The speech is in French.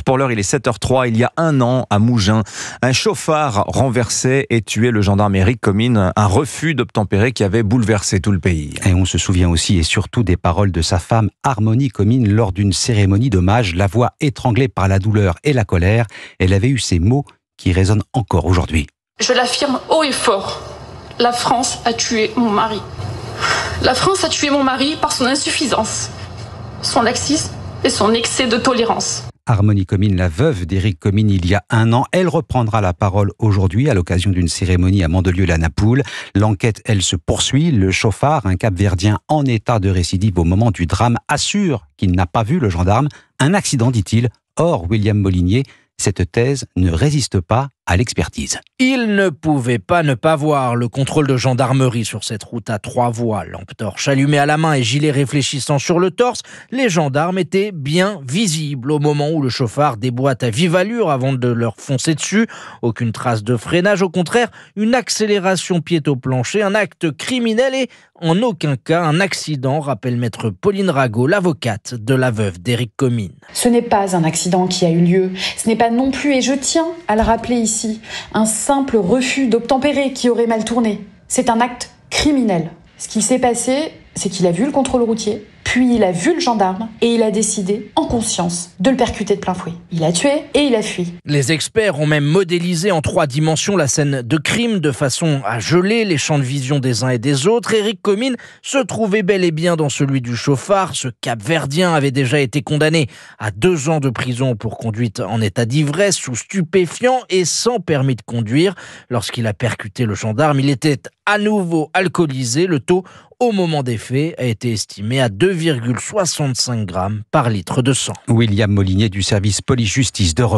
Pour l'heure, il est 7h03. Il y a un an, à Mougins, un chauffard renversait et tuait le gendarme Éric Comines. Un refus d'obtempérer qui avait bouleversé tout le pays. Et on se souvient aussi et surtout des paroles de sa femme Harmonie Comines lors d'une cérémonie d'hommage. La voix étranglée par la douleur et la colère, elle avait eu ces mots qui résonnent encore aujourd'hui. Je l'affirme haut et fort, la France a tué mon mari. La France a tué mon mari par son insuffisance, son laxisme et son excès de tolérance. Harmonie Comines, la veuve d'Éric Comines il y a un an, elle reprendra la parole aujourd'hui à l'occasion d'une cérémonie à Mandelieu-la-Napoule. L'enquête, elle se poursuit. Le chauffard, un Cap-Verdien en état de récidive au moment du drame, assure qu'il n'a pas vu le gendarme. Un accident, dit-il. Or, William Molinier, cette thèse ne résiste pas à l'expertise. Il ne pouvait pas ne pas voir le contrôle de gendarmerie sur cette route à 3 voies. Lampe torche allumée à la main et gilet réfléchissant sur le torse, les gendarmes étaient bien visibles au moment où le chauffard déboîte à vive allure avant de leur foncer dessus. Aucune trace de freinage, au contraire, une accélération pied au plancher, un acte criminel et en aucun cas un accident, rappelle maître Pauline Rago, l'avocate de la veuve d'Éric Comines. Ce n'est pas un accident qui a eu lieu, ce n'est pas non plus, et je tiens à le rappeler ici, un simple refus d'obtempérer qui aurait mal tourné. C'est un acte criminel. Ce qui s'est passé, c'est qu'il a vu le contrôle routier, puis il a vu le gendarme et il a décidé, en conscience, de le percuter de plein fouet. Il a tué et il a fui. Les experts ont même modélisé en 3 dimensions la scène de crime de façon à geler les champs de vision des uns et des autres. Éric Comines se trouvait bel et bien dans celui du chauffard. Ce Cap-Verdien avait déjà été condamné à 2 ans de prison pour conduite en état d'ivresse, sous stupéfiants et sans permis de conduire. Lorsqu'il a percuté le gendarme, il était à nouveau alcoolisé. Le taux au moment des faits a été estimé à 2,65 grammes par litre de sang. William Molinier du service police-justice d'Europe.